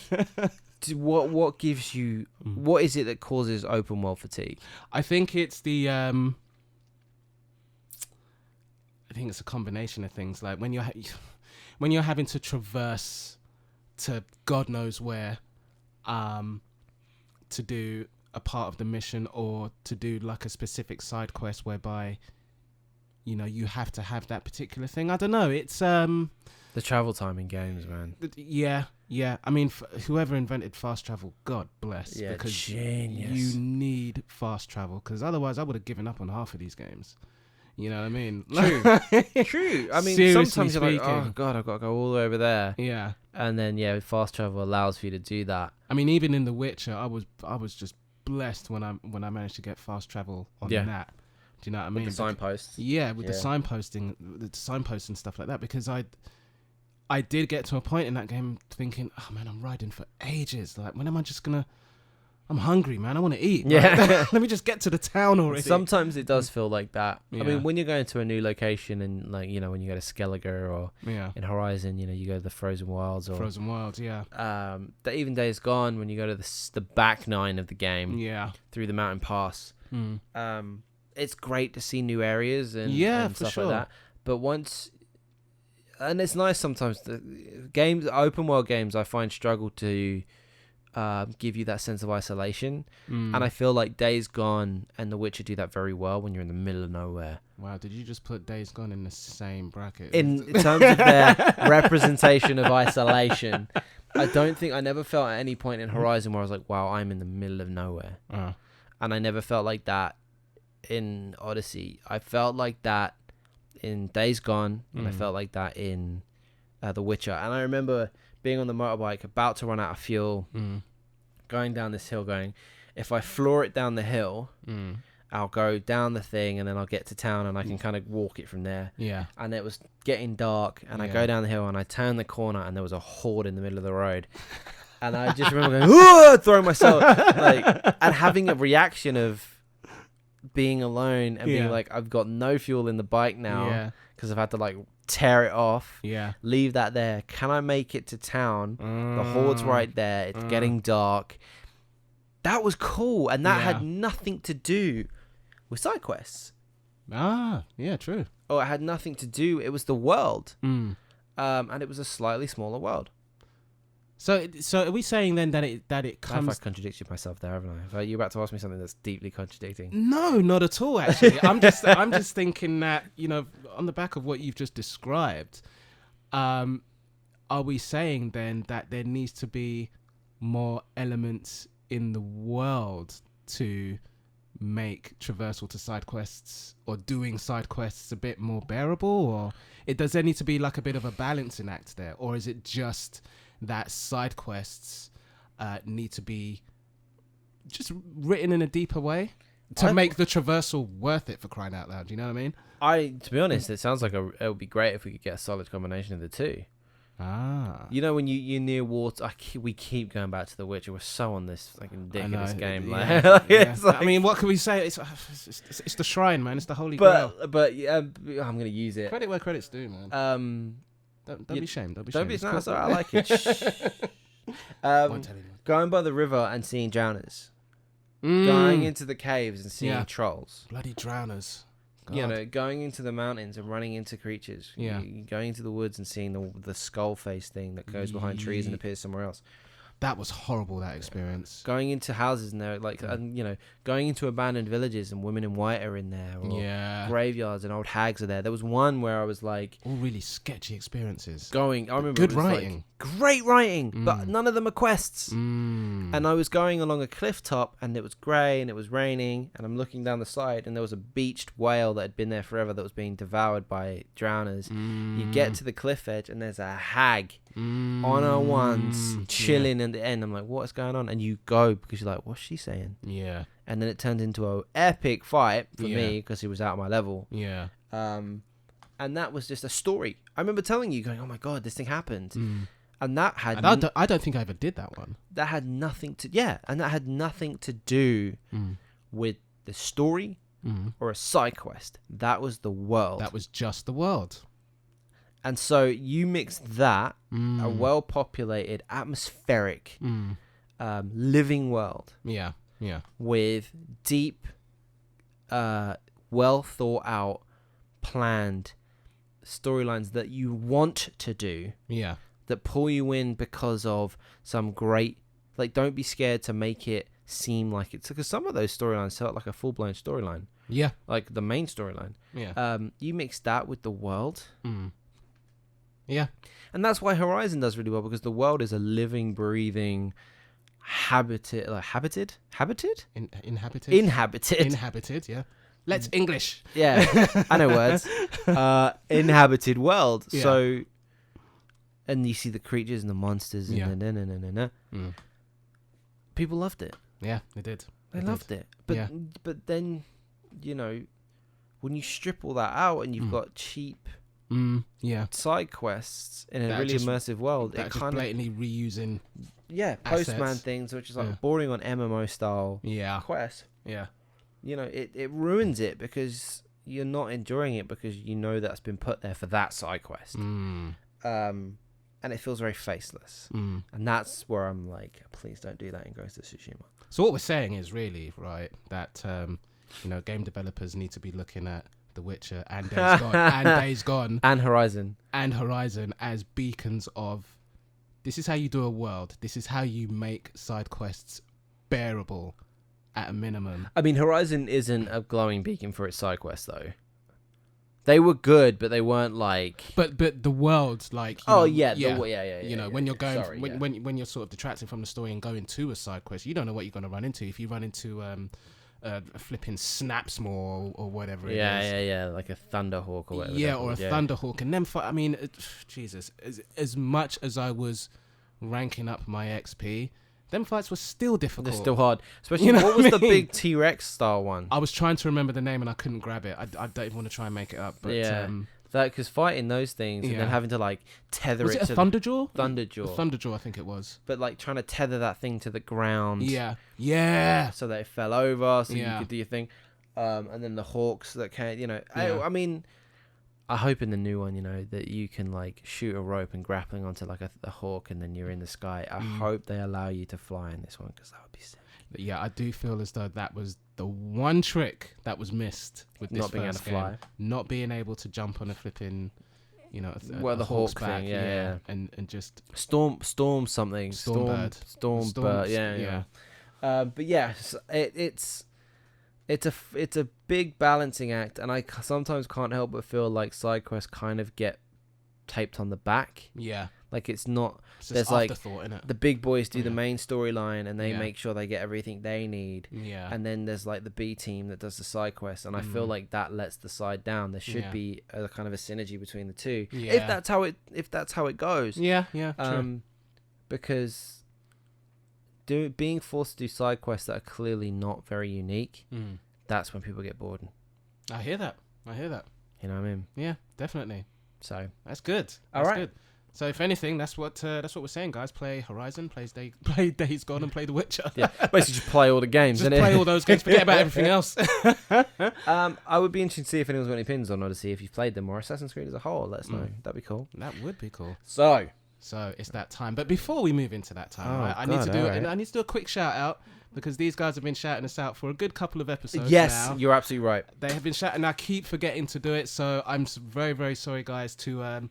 what gives you? What is it that causes open world fatigue? I think it's the. I think it's a combination of things. Like when you're having to traverse to God knows where, to do a part of the mission or to do like a specific side quest whereby, you know, you have to have that particular thing. I don't know. It's the travel time in games, man. Yeah. I mean, whoever invented fast travel, God bless. Yeah, because genius. You need fast travel because otherwise I would have given up on half of these games. You know what I mean? True. I mean, Seriously sometimes you're like, oh God, I've got to go all the way over there. Yeah. And then fast travel allows for you to do that. I mean, even in The Witcher, I was just blessed when I managed to get fast travel on that. Do you know what I mean? With the signposts. Yeah, with the signposting, the signposts and stuff like that. Because I did get to a point in that game thinking, oh man, I'm riding for ages. Like, when am I just gonna? I'm hungry, man. I want to eat. Yeah. Like, let me just get to the town already. Sometimes it does feel like that. Yeah. I mean, when you're going to a new location and when you go to Skellige or in Horizon, you go to the Frozen Wilds yeah. Even Days Gone, when you go to the back 9 of the game, through the mountain pass, it's great to see new areas and stuff like that. But and it's nice sometimes. The games, open world games, I find struggle to give you that sense of isolation, and I feel like Days Gone and The Witcher do that very well when you're in the middle of nowhere. Wow, did you just put Days Gone in the same bracket? In terms of their representation of isolation, I never felt at any point in Horizon where I was like, wow, I'm in the middle of nowhere. And I never felt like that in Odyssey. I felt like that in Days Gone, and I felt like that in The Witcher. And I remember being on the motorbike, about to run out of fuel, going down this hill, going, if I floor it down the hill, I'll go down the thing and then I'll get to town and I can kind of walk it from there. Yeah. And it was getting dark and I go down the hill and I turn the corner and there was a horde in the middle of the road. And I just remember going, "Ooh!" throwing myself, and having a reaction of being alone and being like, I've got no fuel in the bike now because I've had to tear it off, leave that there. Can I make it to town? The horde's right there. It's getting dark. That was cool, and that had nothing to do with side quests. True. Or it had nothing to do. It was the world, and it was a slightly smaller world. So are we saying then that it comes? I've contradicted myself there, haven't I? You're about to ask me something that's deeply contradicting. No, not at all. Actually, I'm just thinking that, on the back of what you've just described, are we saying then that there needs to be more elements in the world to make traversal to side quests or doing side quests a bit more bearable, or does there need to be like a bit of a balancing act there, or is it just that side quests need to be just written in a deeper way to make the traversal worth it, for crying out loud? Do you know what I mean? To be honest, it sounds like it would be great if we could get a solid combination of the two. When you're near water, we keep going back to The Witcher. We're so on this ridiculous game. I mean, what can we say? It's the shrine, man. It's the holy grail. But I'm gonna use it. Credit where credit's due, man. Don't be ashamed. Don't be ashamed. No, sorry, I like it. Going by the river and seeing drowners. Going into the caves and seeing trolls. Bloody drowners. God. Going into the mountains and running into creatures. Going into the woods and seeing the skull face thing that goes behind trees and appears somewhere else. That was horrible, that experience. Going into houses and they're going into abandoned villages and women in white are in there. Or graveyards and old hags are there. There was one where I was like... all really sketchy experiences. I remember good writing. Great writing, but none of them are quests. And I was going along a cliff top and it was grey and it was raining and I'm looking down the side and there was a beached whale that had been there forever that was being devoured by drowners. You get to the cliff edge and there's a hag on her ones chilling at the end. I'm like, what is going on? And you go because you're like, what's she saying? Yeah. And then it turned into an epic fight for me because he was out of my level. Yeah. And that was just a story. I remember telling you, going, oh my God, this thing happened. And that had... I don't think I ever did that one. That had nothing to... Yeah, and that had nothing to do with the story or a side quest. That was the world. That was just the world. And so you mix that, a well-populated, atmospheric, living world. Yeah. With deep, well thought out, planned storylines that you want to do. Yeah. That pull you in because of some great, like, don't be scared to make it seem like it's, because some of those storylines felt like a full-blown storyline. Yeah. Like the main storyline. Yeah. You mix that with the world. Yeah. And that's why Horizon does really well, because the world is a living, breathing, inhabited, yeah. Let's English. Yeah. I know words. Inhabited world. Yeah. So, and you see the creatures and the monsters and people loved it. Yeah, they did. They loved it. But then, you know, when you strip all that out and you've got cheap side quests in a really immersive world, it kind of blatantly reusing Postman things, which is like boring on MMO style quests. Yeah. You know, it ruins it because you're not enjoying it because you know that's been put there for that side quest. And it feels very faceless. And that's where I'm like, please don't do that in Ghost of Tsushima. So what we're saying is really, right, that you know, game developers need to be looking at The Witcher and Days Gone and Horizon as beacons of, this is how you do a world. This is how you make side quests bearable at a minimum. I mean, Horizon isn't a glowing beacon for its side quests, though. They were good, but they weren't like. But the world, like. You know, You know, when you're going, when you're sort of detracting from the story and going to a side quest, you don't know what you're going to run into. If you run into a flipping Snapsmore or whatever it is. Yeah, like a Thunderhawk or whatever. Yeah, or a Thunderhawk, and then I mean, Jesus, as much as I was ranking up my XP. Them fights were still difficult. They're still hard. Especially, what was the big T-Rex style one? I was trying to remember the name and I couldn't grab it. I don't even want to try and make it up. But because fighting those things and then having to like tether was it to Thunderjaw? Thunderjaw, I think it was. But like trying to tether that thing to the ground. Yeah. So that it fell over, so you could do your thing. And then the hawks that came. You know, I mean, I hope in the new one, you know, that you can like shoot a rope and grappling onto like a hawk and then you're in the sky. I hope they allow you to fly in this one because that would be sick. But yeah, I do feel as though that was the one trick that was missed with this not being able to fly, not being able to jump on a flipping, you know, the hawk's back, thing, and just storm something, storm bird, yeah. But yeah, it's a big balancing act, and I sometimes can't help but feel like side quests kind of get taped on the back. Yeah. Like it's not. It's there's like the big boys do the main storyline, and they make sure they get everything they need. Yeah. And then there's like the B team that does the side quests, and I feel like that lets the side down. There should be a kind of a synergy between the two. Yeah. If that's how it goes. Yeah. True. Because being forced to do side quests that are clearly not very unique, that's when people get bored. I hear that. You know what I mean? Yeah, definitely. So that's good. All right. Good. So if anything, that's what we're saying, guys. Play Horizon, play Days Gone, and play The Witcher. Yeah, basically just play all the games. Just play all those games. Forget about everything else. I would be interested to see if anyone's got any opinions on Odyssey, if you've played them, or Assassin's Creed as a whole. Let us know. That'd be cool. That would be cool. So it's that time. But before we move into that time, I need to do a quick shout out. Because these guys have been shouting us out for a good couple of episodes now. You're absolutely right. They have been shouting. I keep forgetting to do it, so I'm very, very sorry, guys. To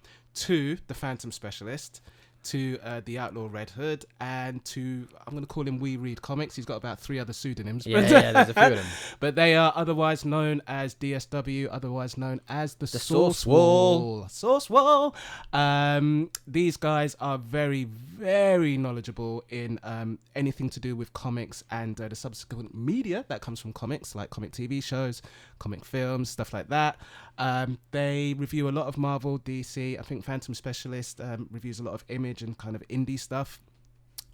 the Phantom Specialist, to the Outlaw Red Hood, and to, I'm going to call him We Read Comics. He's got about 3 other pseudonyms. Yeah, there's a few of them. But they are otherwise known as DSW, otherwise known as the Source Wall. Source Wall. These guys are very, very knowledgeable in anything to do with comics and the subsequent media that comes from comics, like comic TV shows, comic films, stuff like that. They review a lot of Marvel, DC. I think Phantom Specialist reviews a lot of Image and kind of indie stuff.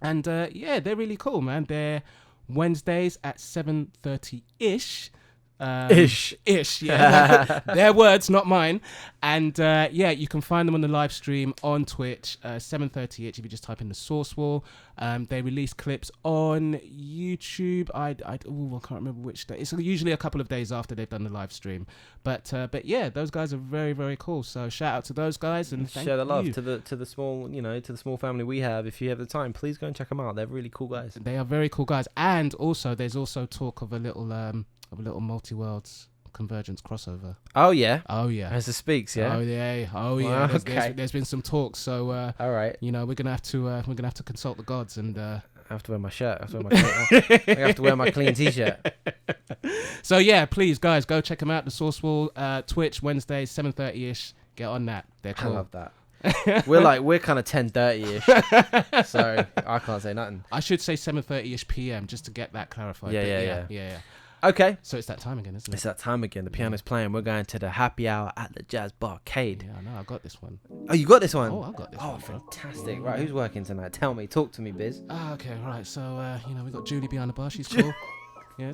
And they're really cool, man. They're Wednesdays at 7:30-ish. Ish, yeah. Their words, not mine. And you can find them on the live stream on Twitch, 7:30 each. If you just type in the Source Wall, they release clips on YouTube. I can't remember which day. It's usually a couple of days after they've done the live stream. But yeah, those guys are very, very cool. So shout out to those guys and share the love to the small, to the small family we have. If you have the time, please go and check them out. They're really cool guys. They are very cool guys. And also, there's also talk of a little multi-worlds convergence crossover. Oh yeah. As it speaks, yeah. Oh yeah. There's been some talks. So all right. We're gonna have to consult the gods and. I have to wear my shirt. I have to wear my clean t-shirt. So yeah, please guys, go check them out. The Source Wall, Twitch, Wednesdays, 7:30ish. Get on that. They're cool. I love that. we're kind of 10:30ish, so I can't say nothing. I should say 7:30ish PM just to get that clarified. Yeah. Okay. So it's that time again, isn't it? It's that time again. The piano's playing. We're going to the happy hour at the Jazz Barcade. Yeah, I know. I got this one. Oh, you got this one? Oh, I got this one. Oh, fantastic. Right, who's working tonight? Tell me. Talk to me, Biz. Okay, right. So, we got Julie behind the bar. She's cool. Yeah.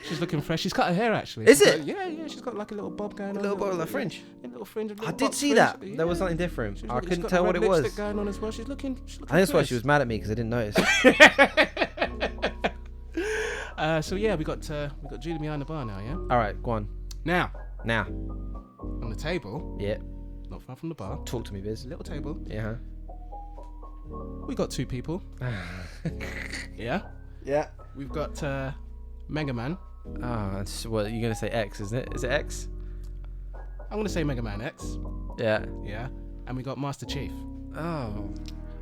She's looking fresh. She's cut her hair, actually. Is it? Yeah. She's got like a little bob going on. A little bob, like fringe? A little fringe. I did see that. Yeah. There was something different. I couldn't tell what it was. Going on as well. She's looking I think that's why she was mad at me, because I didn't notice. So yeah, we got Julie behind the bar now, yeah? Alright, go on. Now. On the table. Yeah. Not far from the bar. Talk to me, Biz. Little table. Yeah. We got two people. Yeah? Yeah. We've got Mega Man. What, you're going to say X, isn't it? Is it X? I'm going to say Mega Man X. Yeah. Yeah. And we got Master Chief. Oh.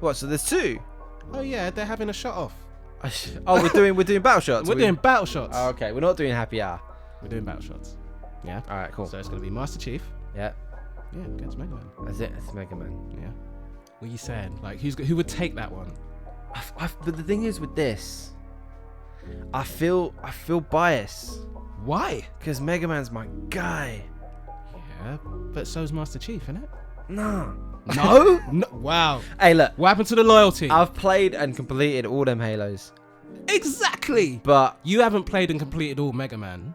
What, so there's two? Oh yeah, they're having a shot off. We're doing battle shots. We're doing battle shots. Oh, okay, we're not doing happy hour. We're doing battle shots. Yeah. All right, cool. So it's gonna be Master Chief. Yeah. Yeah, against Mega Man. That's it. It's Mega Man. Yeah. What are you saying? Like, who would take that one? But the thing is with this, I feel biased. Why? Because Mega Man's my guy. Yeah, but so's Master Chief, isn't it? No. No? Wow. Hey, look. What happened to the loyalty? I've played and completed all them Halos. Exactly. But you haven't played and completed all Mega Man.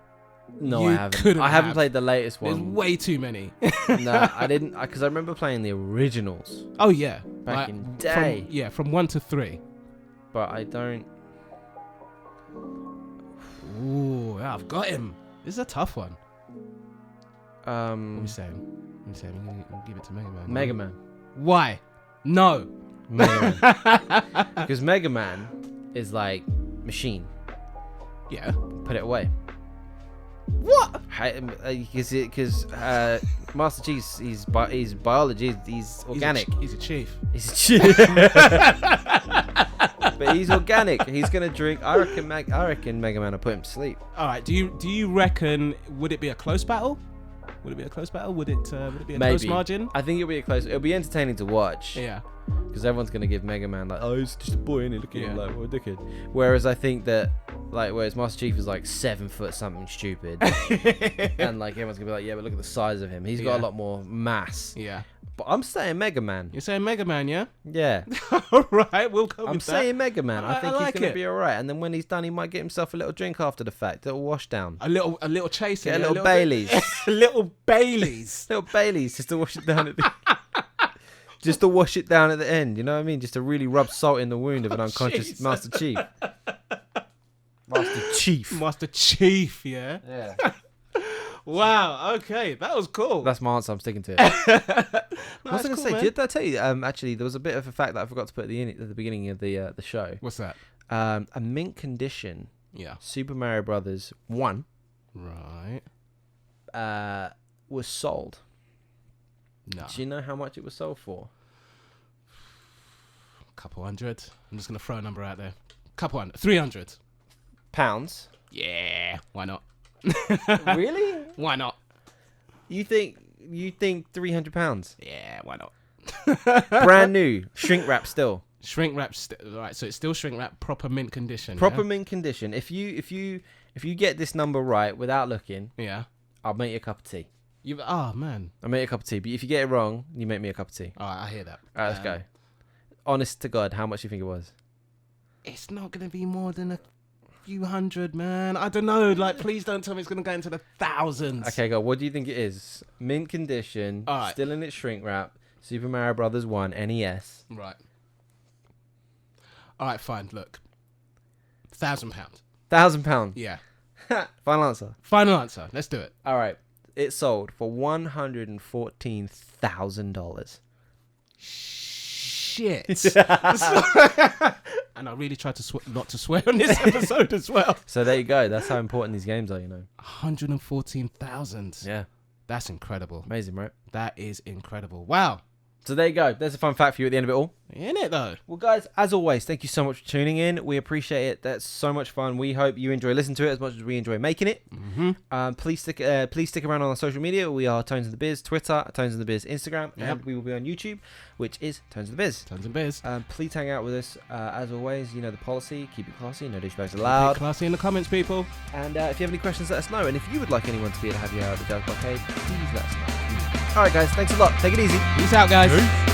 No, I haven't. I haven't played the latest one. There's way too many. No, I didn't. Because I remember playing the originals. Oh, yeah. Back in the day. From 1 to 3. But I don't... Ooh, I've got him. This is a tough one. What are you saying? I'm gonna give it to Mega Man. Mega Man. Why? No. Mega Man. Because Mega Man is like machine. Yeah. Put it away. What? Because Master Chief, he's biology. He's organic. He's a chief. He's a chief. But he's organic. He's gonna drink. I reckon Mega Man will put him to sleep. All right. Do you reckon? Would it be a close battle? Would it be a close battle? Would it be a close margin? I think it'll be a close. It'll be entertaining to watch. Yeah. Because everyone's gonna give Mega Man like, oh, he's just a boy, and look at him like, what a dickhead. Whereas I think that, whereas Master Chief is like 7 foot something stupid, and like everyone's gonna be like, yeah, but look at the size of him. He's got a lot more mass. Yeah. But I'm saying Mega Man. You're saying Mega Man, yeah? Yeah. All right, we'll go with that. I'm saying Mega Man. I think like he's gonna be all right. And then when he's done, he might get himself a little drink after the fact, a little wash down, a little chase, get a little Baileys, a little Baileys, little Baileys, just to wash it down at the. Just to wash it down at the end, you know what I mean? Just to really rub salt in the wound of an unconscious Master Chief. Master Chief, yeah? Yeah. Wow, okay, that was cool. That's my answer, I'm sticking to it. What was I going to say? Man. Did I tell you, actually, there was a bit of a fact that I forgot to put at the beginning of the show. What's that? A mint condition. Yeah. Super Mario Brothers 1. Right. Was sold. No. Do you know how much it was sold for? Couple hundred. I'm just gonna throw a number out there. Couple hundred. 300 pounds. Yeah. Why not? Really? Why not? You think 300 pounds? Yeah. Why not? Brand new. Shrink wrap still. Shrink wrap. Right. So it's still shrink wrap. Proper mint condition. Proper mint condition. If you get this number right without looking. Yeah. I'll make you a cup of tea. Man. I'll make you a cup of tea. But if you get it wrong, you make me a cup of tea. All right, I hear that. All right, let's go. Honest to God, how much do you think it was? It's not going to be more than few hundred, man. I don't know. Like, please don't tell me it's going to go into the thousands. Okay, go. What do you think it is? Mint condition, still in its shrink wrap, Super Mario Brothers 1, NES. Right. All right, fine. Look. £1,000. £1,000? Yeah. Final answer. Final answer. Let's do it. All right. It sold for $114,000. Shit. And I really tried to not to swear on this episode as well. So there you go. That's how important these games are, you know. 114,000. Yeah. That's incredible. Amazing, right? That is incredible. Wow. So there you go. There's a fun fact for you at the end of it all. Ain't it, though? Well, guys, as always, thank you so much for tuning in. We appreciate it. That's so much fun. We hope you enjoy listening to it as much as we enjoy making it. Mm-hmm. Please stick around on our social media. We are Tones and the Biz, Twitter, Tones and the Biz, Instagram, and we will be on YouTube, which is Tones and the Biz. Tones and Biz. Please hang out with us. As always, you know the policy. Keep it classy. No douchebags allowed. Keep it classy in the comments, people. And if you have any questions, let us know. And if you would like anyone to be able to have you out at the Jazz Arcade, please let us know. All right, guys. Thanks a lot. Take it easy. Peace out, guys. Peace.